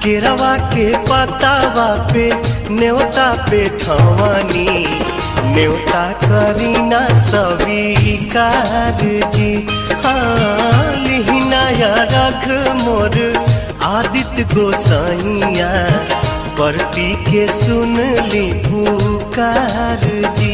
केरवा के पतावा पे न्योता पे ठवानी न्योता करीना स्वीकार जी। हाँ लिहिनाया रख मोर आदित्य गोसाइया परती के सुन ली पुकार जी।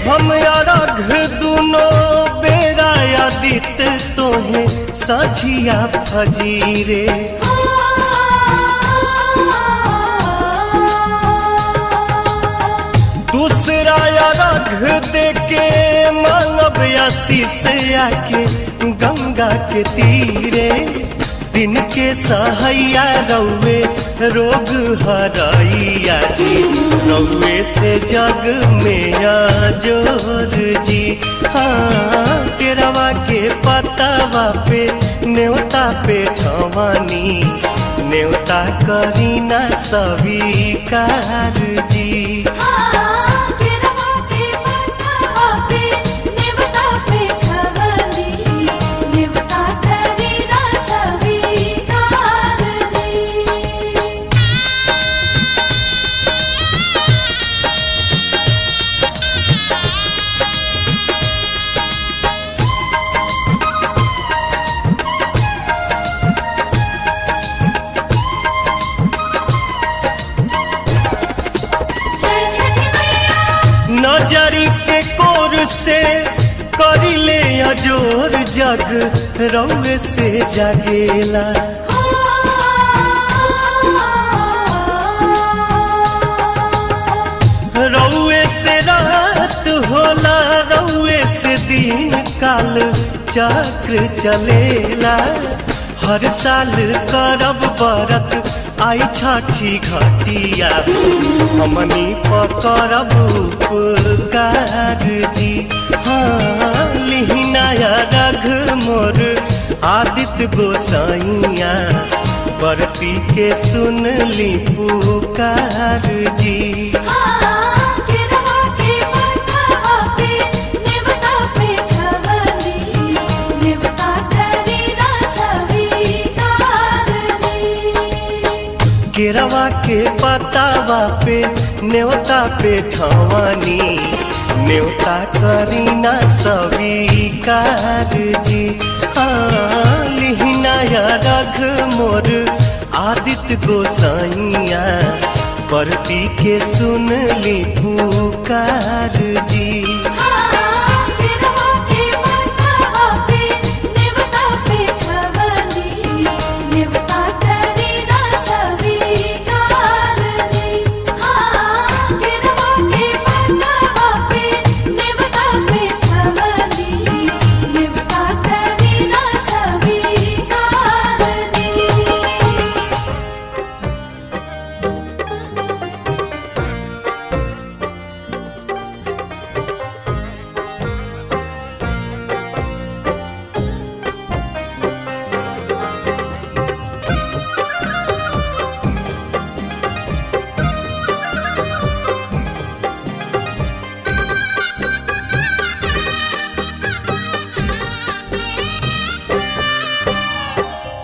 हम अरघ दुनो बेरा आदित्य तोहे सझिया फजीरे। दूसरा अरघ देके मानव आशीष आके गंगा के तीरे। दिन के सहैया रौवे रोग हराइया जी रौवे से जग में जोर जी। हाँ केरवा के पतावा पे न्योता पे ठवानी न्योता करीना स्वीकार जी। नजरी के कोर से करिले अजोर जग रौवे से जागेला। रौवे से रात होला रौवे से दिन काल चक्र चलेला। हर साल करब बरत आई छठी घटिया हमनी पकड़ब उपकार जी। हाँ लिहिनाया रघ मोर आदित्य गोसाइया परती के सुन ली पुकार जी। केरवा के पतावा पे न्योता पे ठवानी न्योता करीना स्वीकार जी। हाँ लिहिनाया रघ मोर आदित्य गोसाइया परती के सुन ली पुकार जी।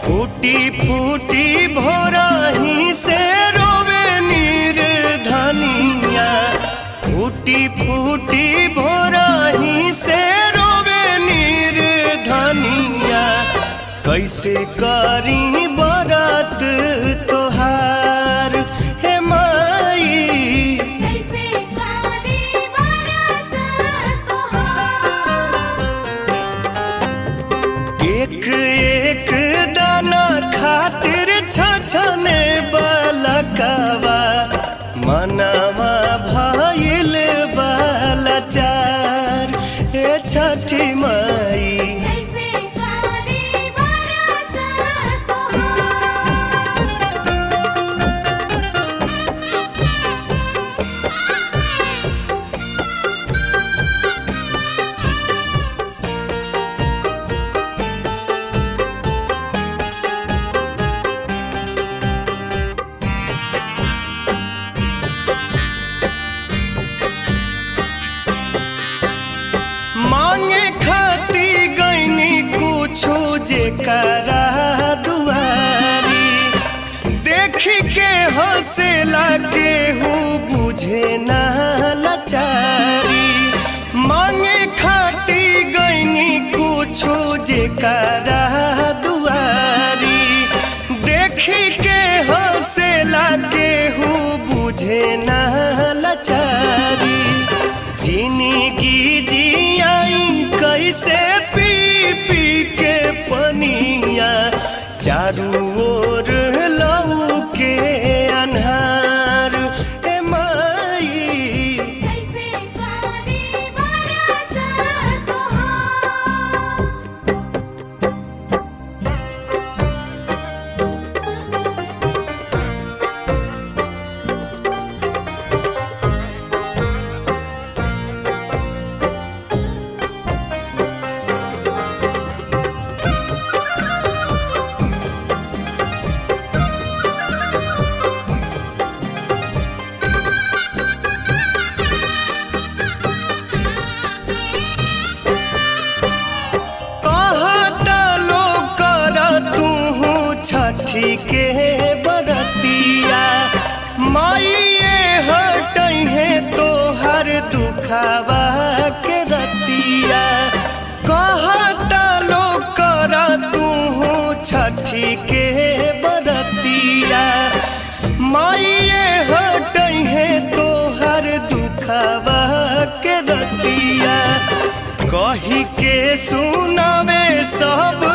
फूटी फूटी भोराही से रोवे नीर धनिया। फूटी फूटी भोराही से रोवे नीर धनिया। कैसे करी बरत तोहार हे माई। कैसे करी बरत तोहार। एक एक दाना खातिर छछने बलकवा मनवा भइल बा जेकरा दुआरी। देखी के हंसेला केहू बुझे ना लाचारी। मांगे खाती गईनी कुछो जेकरा दुआरी। देखी के हंसेला केहू बुझे ना लाचारी। जिंदगी जियाई कैसे पी पी के पनिया चारू ओर लऊ के अन्हार। ए माई कैसे कारी बरत तोहार। छठी के बरतिया माइए हटई है तो हर दुखावा के रतिया। कहता लो कर तू छठी के बरतिया माइए हटई है तो हर दुखावा के रतिया। कही के सुनावे सब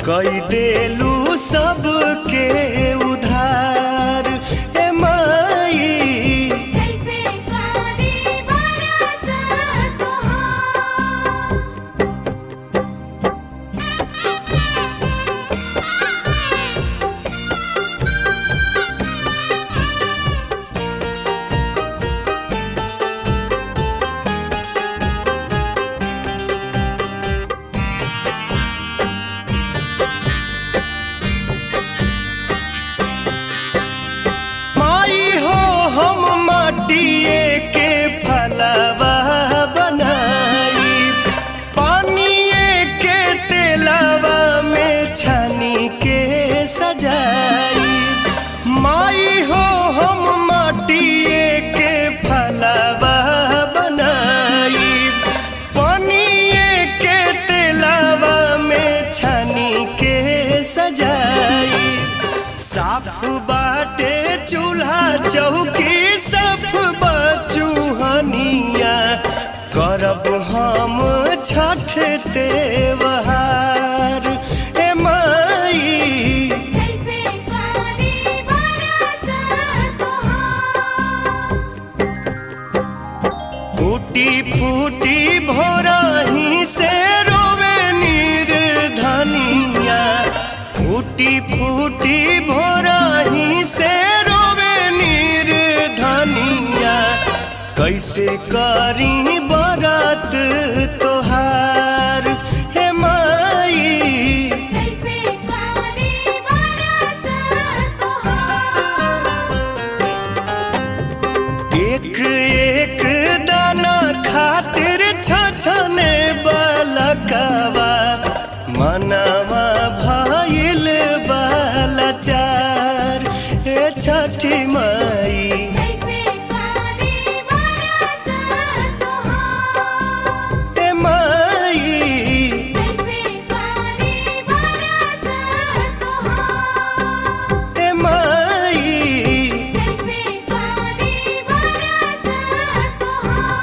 कई देलू सबके उधार। ए माई कैसे कारी बरत तोहार। माटिए के फलवा बनाई। पानिए के तेलवा में छानी के सजाई। माई हो हम माटिए के फलवा बनाई। पानिए के तेलवा में छानी के सजाई। साफ बाटे चूल्हा चौकी सफ बचूहनिया करब हम छठ त्योहार। ए माई कैसे कारी बरत तोहार। फूटी फूटी भोरही से रोवे नीर धनिया। फूटी फूटी भोरही से रोवे नीर धनिया। कैसे करी बरत तोहार। हे माई कैसे कारी बरत तोहार। एक एक दाना खातिर छछने बलकवा मनवा भइल बालाचार। हे छठी माई कैसे कारी बरत तोहार। हे माई कैसे कारी बरत तोहार। हे माई कैसे कारी बरत तोहार।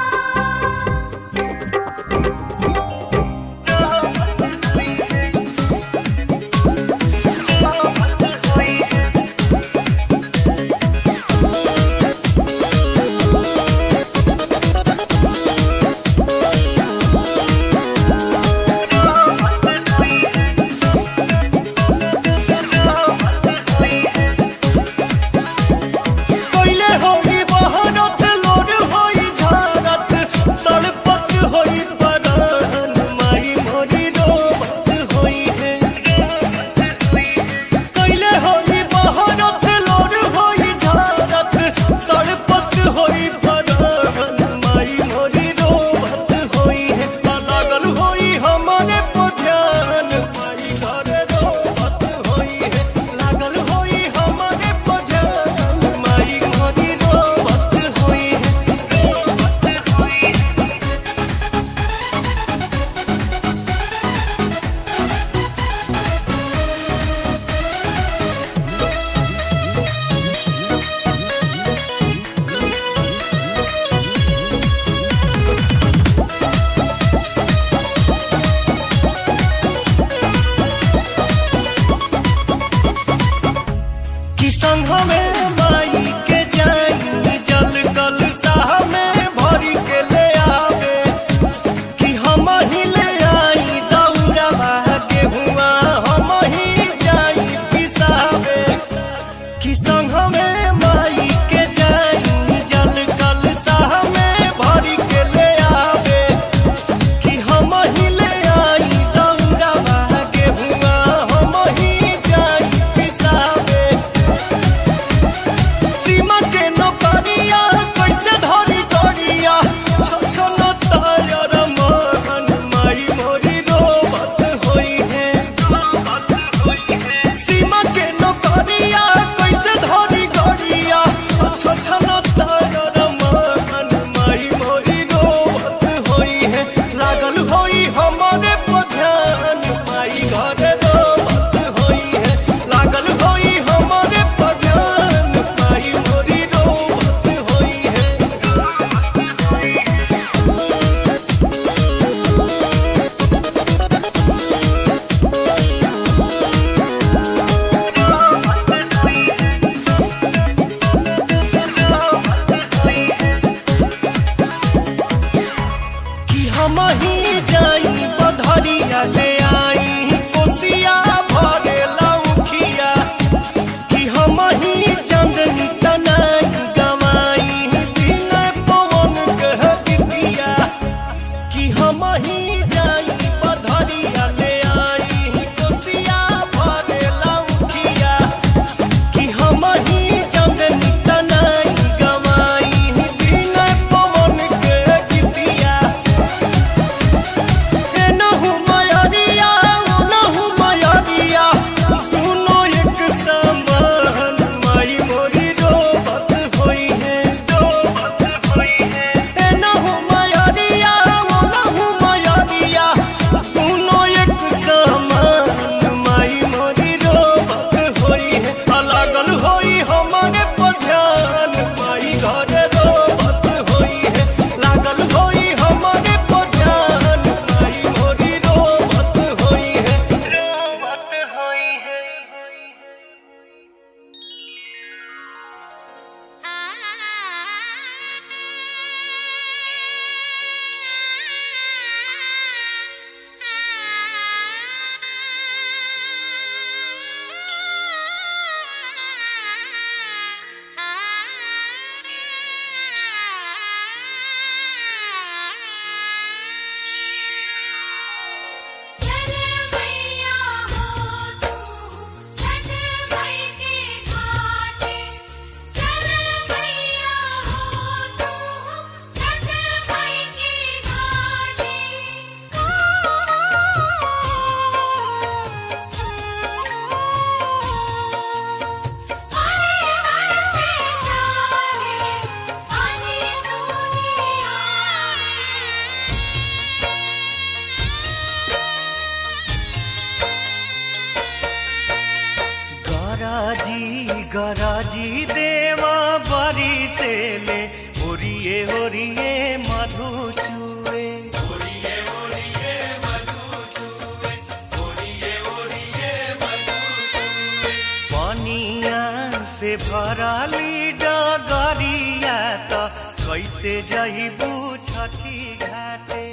आधी देवा बरी से ले ओरिए ओरिए मधु चुए पनिया से भराली डगरिया तो कैसे जइबू छठी घाटे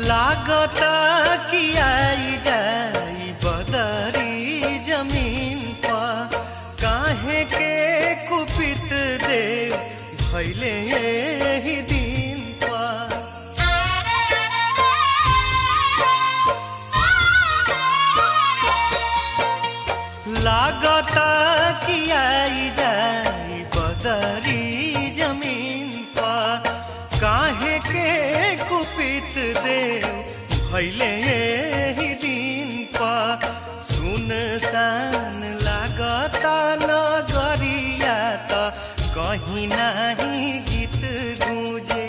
लागता कि आई जाई बदरी जमीन पर काहे के कुपित देव भैले ही दिन पर लागता कि आई जाई बदरी जमीन पर काहे के कुपित देव भैले ही दिन पर सुनसान लागता नगरिया तो कहीं नहीं गीत गूंजे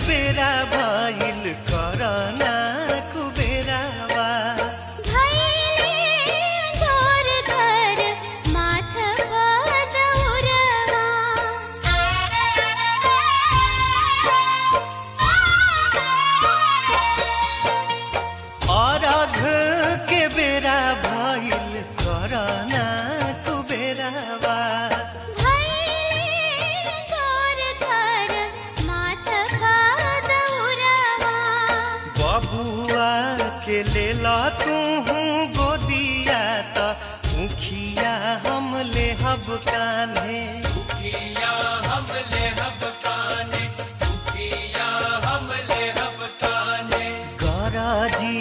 बेरा भइल करना कुबेरावा अर्घ के बेरा भइल करना कुबेरावा माथ का दौर कान्हे उखिया हम लेहब कान्हे, उखिया हम लेहब कान्हे। गराजी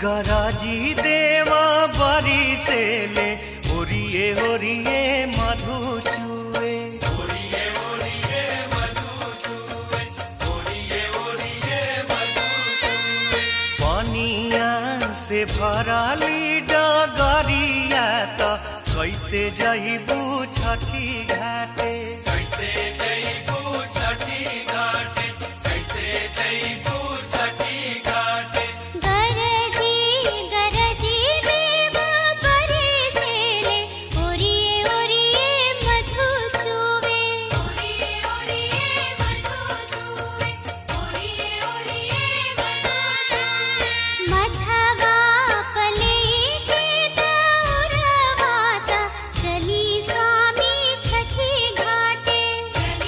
गराजी देवा बरी से ले ओरिए ओरिए मधु चुए ओरिए ओरिए मधु चुए, ओरिए ओरिए मधु चुए। पनिया से भराली डगरिया त कैसे जइबू छठी घाटे कैसे जइबू छठी घाटे, कैसे जइबू छठी घाटे। गरजी गरजी देव बरी से ले ओरिए ओरिए मधु चुवे ओरिए ओरिए मधु चुवे ओरिए ओरिए मधु चुवे। मधवा पले के दौरवाता चली स्वामी छठी घाटे चली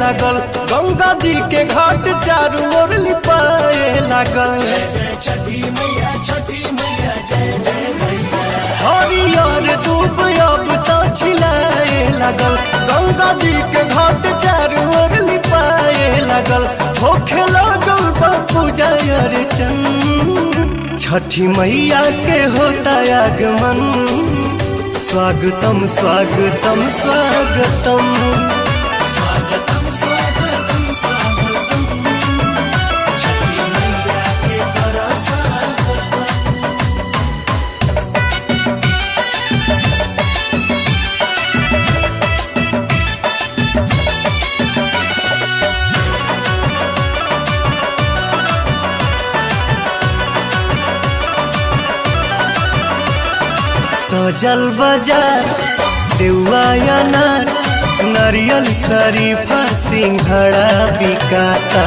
लागल, गंगा जी के घाट चारू ओर लिपाए लागल। हरियर दूब अब तो छिलाए लागल, गंगा जी के घाट चारू ओर लिपाए लागल। होखे लागल पूजा अर्चन, छठी मैया के होता आगमन। स्वागतम स्वागतम स्वागतम, स्वागतम स्वागतम स्वागतम, छठी मैया के करा स्वागतम। सजल बाजार सेवा अनार, नारियल शरीफा सिंघड़ा बिकाता।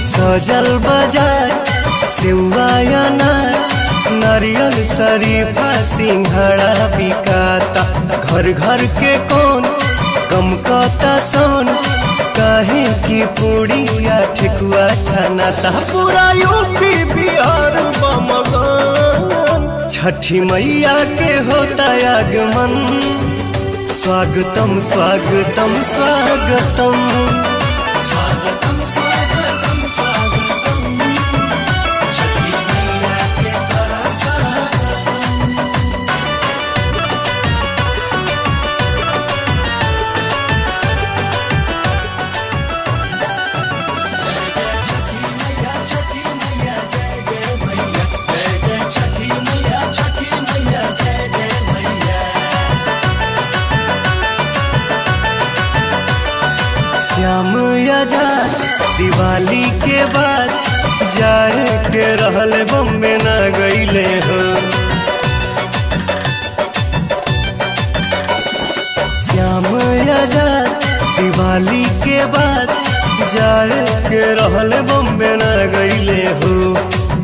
सजल बाजार सेवा अनार, नारियल शरीफा सिंघड़ा बिकाता। घर घर के कौन कम कता सोन, काहे की पूड़िया ठेकुआ छनाता। पूरा यूपी बिहार बमगन, छठी मैया के होता आगमन। स्वागतम स्वागतम स्वागतम, स्वागतम स्वागतम स्वागतम, छठी मैया के करा स्वागतम। श्याम आजाद दिवाली के बाद जाए के रहल बम्बे न गईले हो। श्याम आजाद दिवाली के बाद जाए के रहल बम्बे न गईले हो।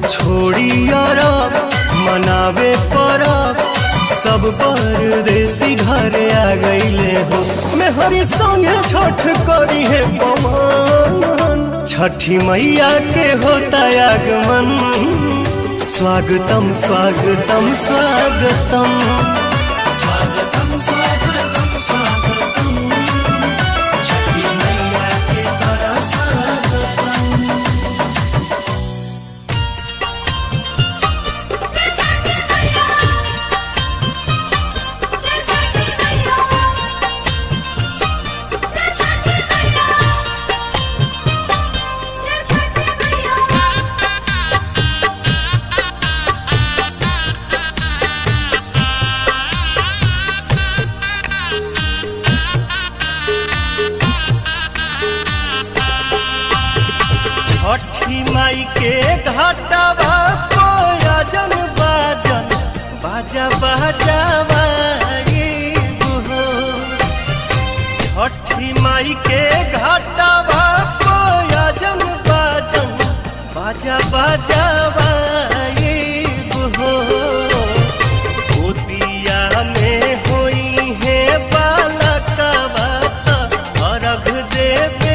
छोड़ी अरब मनावे परब, सब परदेसी घरे आ गईले हो। मेहरी संगे छठ करी है पवन, छठी मैया के होता आगमन। स्वागतम स्वागतम स्वागतम, स्वागतम स्वागतम स्वागतम, छठी मैया के करा स्वागतम। छठी माई के घाटवा कोयजन बाजन, बाजा बाजावाई हो। छठी माई के घाटवा कोयजन बाजन, बाजा बाजावाई हो। गोदिया में होई है बालकवा, अर्घ देवे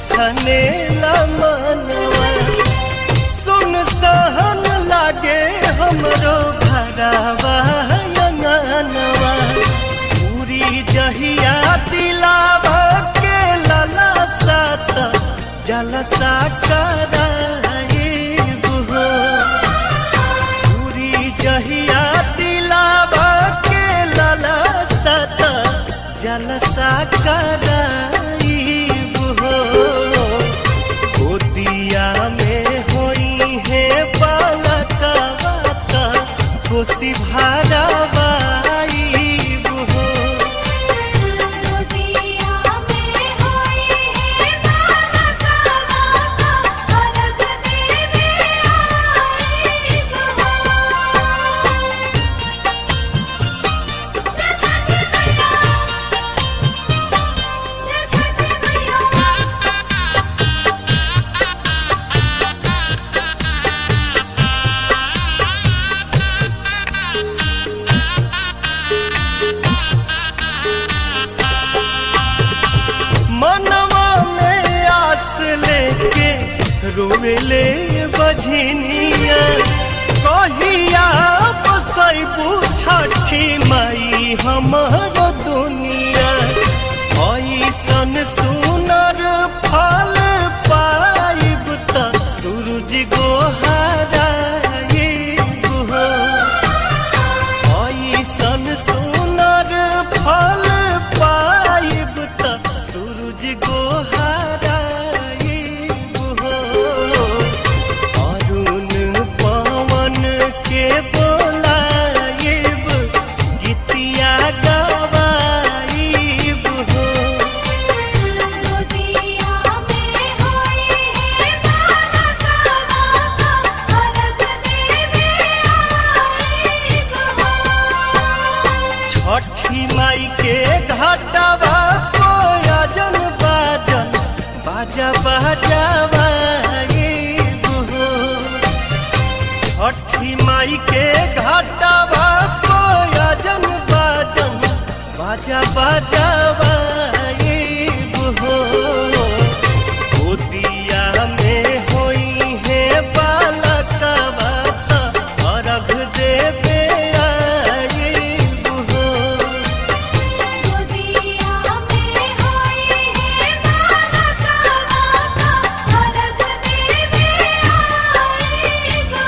छने मनवा। सुन सहन लागे हमरो घरवा अंगनवा, पूरी जहिया दिलावा के लला सात जलसा कराई बुहो। पूरी जहिया दिलावा के लला सात जलसा कराई कोसी भरावाई हो। गोदिया में होई है बालकवा का अलग देवे आई हो। छठ मैया मनवा में आस लेके रोवेले बझनिया कहिया बसैबू छठी माई हमर दुनिया। ऐसन सुनर फल पाइब त सूरज गोहाराइब हो। ऐसन सुनर फल पाइब त सूरज गोहाराइब हो। अरुण पवन के बोलाइब गीतिया गवाइब हो। गोदिया में होई है बालकवा का अलग देवे आई हो। छठी माई के घाटवा कोयजन बाजन बाजा बजावाइब हो। छठी माई के घाटवा कोयजन बाजन बाजा बजावाइब हो। गोदिया में होई है बालकवा त अर्घ देवे आइब हो। गोदिया में होई है बालकवा का अलग देवे आई हो।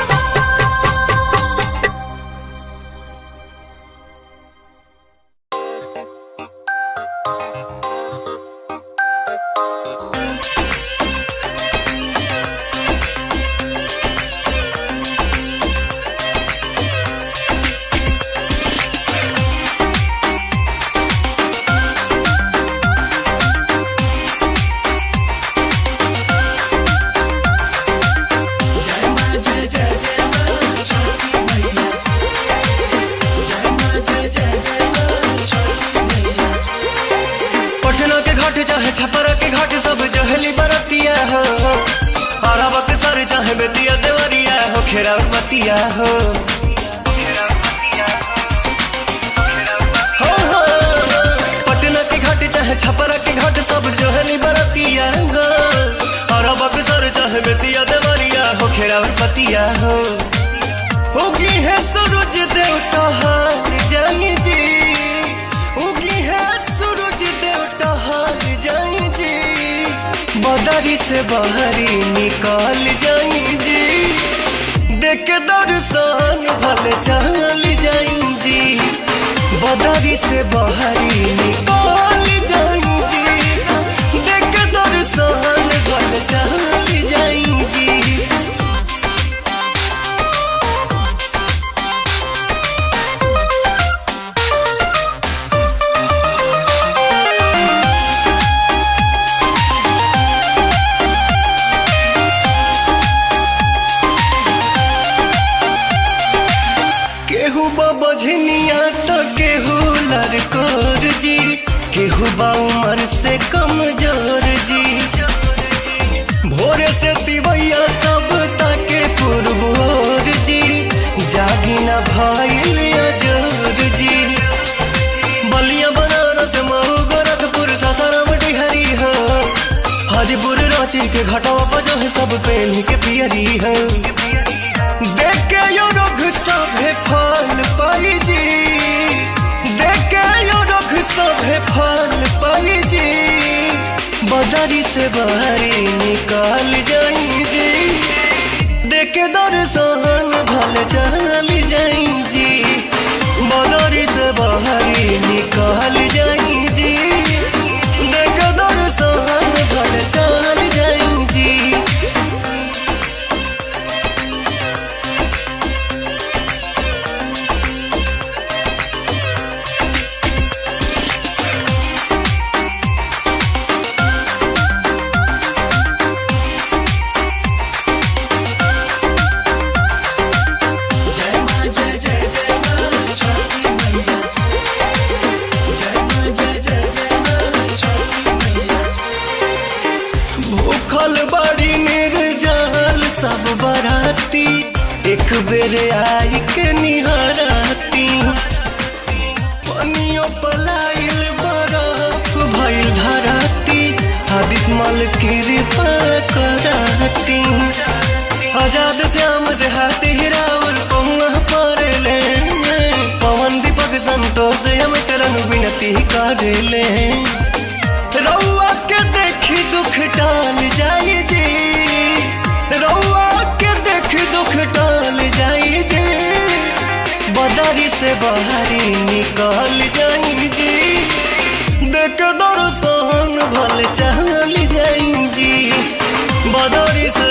पटना के घाट चाहे छपरा के घाट सब जहली बरतिया हो। अरबा के सर चाहे बेतिया देवरिया हो खेरा मतिया हो। हो। पटना के घाट चाहे छपरा के घाट सब जहली बरतिया हो। अरबा के सर चाहे बेतिया देवरिया हो खेरा मतिया हो। होगी है सूरज देवता हार जानी जी। उगी है सूरज देवता हार जाई जी। बदरी से बहरी निकाल जाई जी। देख दर्शन भले चल जाई जी। बदरी से बहरी निकाल जाई जी। देख दर्शन भले चल जाई जी। केहू बझनिया तो केहू लड़कोर जी। केहू बा उमर से कमजोर जी। भोरे से तिवैया सब ताके पुरबोर जी। जागी न भइल अजोर जी। बलिया बनारस मऊ गोरखपुर सासाराम डिहरी हो। हाजीपुर रांची के घाटवा पर जो है सब पहन के पियरी हो। देख के यो रोग सभे फल पाई जी। देख के यो रोग सभे फल पाई जी। बदरी से बहरी निकाल जाई जी। देख के दर्शन भल चल जाई जी। बदरी से बहरी निकाल जाई जी। देख के दर्शन भल चल जाई जी। बड़ी निर्जल सब बराती एक बेर आई के निहराती पनियो पलाइल बरफ भइल धराती आदित मल कृपा कराती आजाद श्याम देहाती हिरावल पहुआ परेले पवन दीपक संतोष हम तरन विनती करेले रउआ के देखी दुख टाल जाई जी रउआ के देखी दुख टाल जाई जी बदरी से बाहरी निकल जाई जी देख दर्शन भल चल जाई जी बदरी से